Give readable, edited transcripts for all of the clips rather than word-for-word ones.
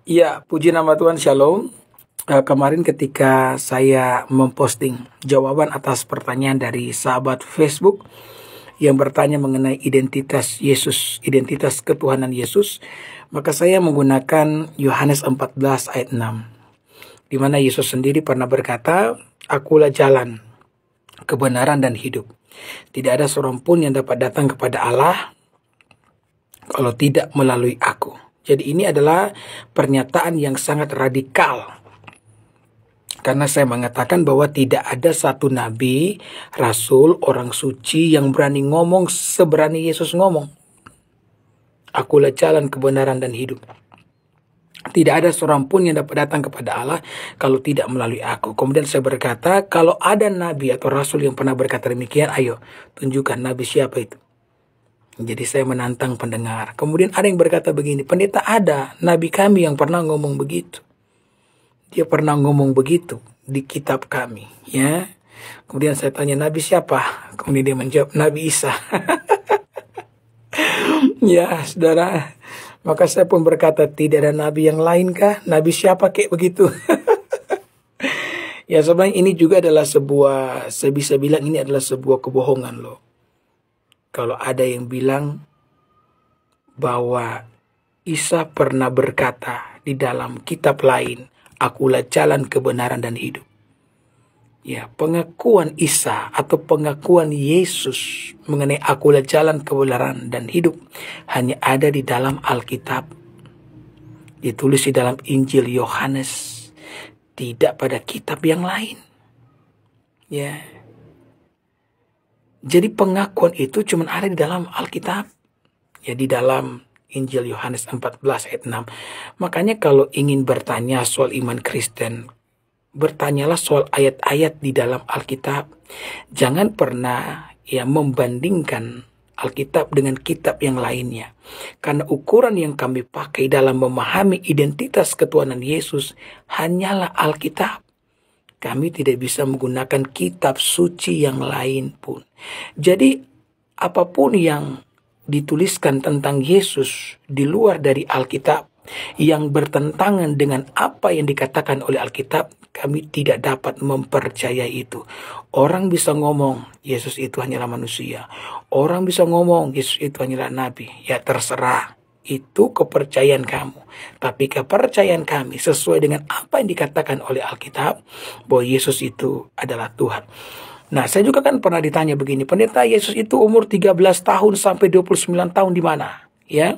Ya, puji nama Tuhan, Shalom. Kemarin ketika saya memposting jawaban atas pertanyaan dari sahabat Facebook yang bertanya mengenai identitas Yesus, identitas ketuhanan Yesus, maka saya menggunakan Yohanes 14 ayat 6, di mana Yesus sendiri pernah berkata, "Akulah jalan, kebenaran dan hidup. Tidak ada seorang pun yang dapat datang kepada Allah kalau tidak melalui aku." Jadi ini adalah pernyataan yang sangat radikal. Karena saya mengatakan bahwa tidak ada satu nabi, rasul, orang suci yang berani ngomong seberani Yesus ngomong. Akulah jalan, kebenaran, dan hidup. Tidak ada seorang pun yang dapat datang kepada Allah kalau tidak melalui aku. Kemudian saya berkata, kalau ada nabi atau rasul yang pernah berkata demikian, ayo tunjukkan nabi siapa itu. Jadi saya menantang pendengar. Kemudian ada yang berkata begini, pendeta, ada nabi kami yang pernah ngomong begitu. Dia pernah ngomong begitu di kitab kami, ya. Kemudian saya tanya, nabi siapa? Kemudian dia menjawab, Nabi Isa. Ya, saudara. Maka saya pun berkata, tidak ada nabi yang lain kah? Nabi siapa kayak begitu? Ya, sebenarnya ini juga adalah sebuah, saya bisa bilang ini adalah sebuah kebohongan loh. Kalau ada yang bilang bahwa Isa pernah berkata di dalam kitab lain, akulah jalan, kebenaran, dan hidup. Ya, pengakuan Isa atau pengakuan Yesus mengenai akulah jalan, kebenaran, dan hidup hanya ada di dalam Alkitab. Ditulis di dalam Injil Yohanes, tidak pada kitab yang lain. Ya. Jadi pengakuan itu cuma ada di dalam Alkitab. Ya, di dalam Injil Yohanes 14 ayat 6. Makanya kalau ingin bertanya soal iman Kristen, bertanyalah soal ayat-ayat di dalam Alkitab. Jangan pernah membandingkan Alkitab dengan kitab yang lainnya. Karena ukuran yang kami pakai dalam memahami identitas ketuhanan Yesus hanyalah Alkitab. Kami tidak bisa menggunakan kitab suci yang lain pun. Jadi apapun yang dituliskan tentang Yesus di luar dari Alkitab yang bertentangan dengan apa yang dikatakan oleh Alkitab, kami tidak dapat mempercayai itu. Orang bisa ngomong Yesus itu hanyalah manusia. Orang bisa ngomong Yesus itu hanyalah nabi. Ya terserah. Itu kepercayaan kamu. Tapi kepercayaan kami sesuai dengan apa yang dikatakan oleh Alkitab, bahwa Yesus itu adalah Tuhan. Nah, saya juga kan pernah ditanya begini, pendeta, Yesus itu umur 13 tahun sampai 29 tahun di mana? Ya,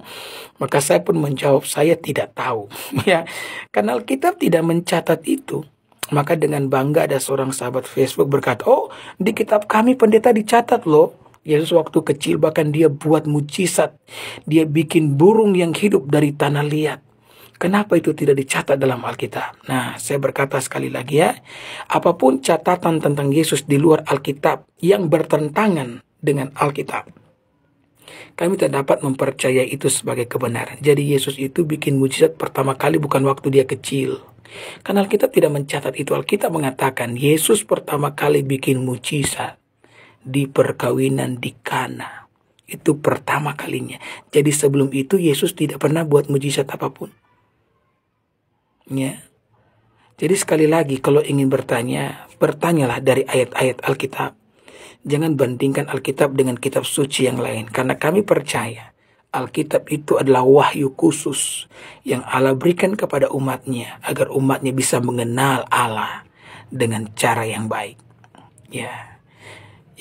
maka saya pun menjawab, saya tidak tahu. Ya, karena Alkitab tidak mencatat itu. Maka dengan bangga ada seorang sahabat Facebook berkata, oh, di kitab kami pendeta dicatat loh. Yesus waktu kecil bahkan dia buat mujizat. Dia bikin burung yang hidup dari tanah liat. Kenapa itu tidak dicatat dalam Alkitab? Nah, saya berkata sekali lagi ya. Apapun catatan tentang Yesus di luar Alkitab yang bertentangan dengan Alkitab, kami tidak dapat mempercayai itu sebagai kebenaran. Jadi Yesus itu bikin mujizat pertama kali bukan waktu dia kecil. Karena Alkitab tidak mencatat itu. Alkitab mengatakan Yesus pertama kali bikin mujizat di perkawinan di Kana. Itu pertama kalinya. Jadi sebelum itu Yesus tidak pernah buat mujizat apapun. Ya. Jadi sekali lagi kalau ingin bertanya, bertanyalah dari ayat-ayat Alkitab. Jangan bandingkan Alkitab dengan kitab suci yang lain. Karena kami percaya Alkitab itu adalah wahyu khusus yang Allah berikan kepada umatnya agar umatnya bisa mengenal Allah dengan cara yang baik. Ya.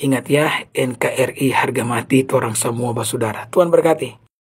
Ingat ya, NKRI harga mati, orang semua basudara. Tuhan berkati.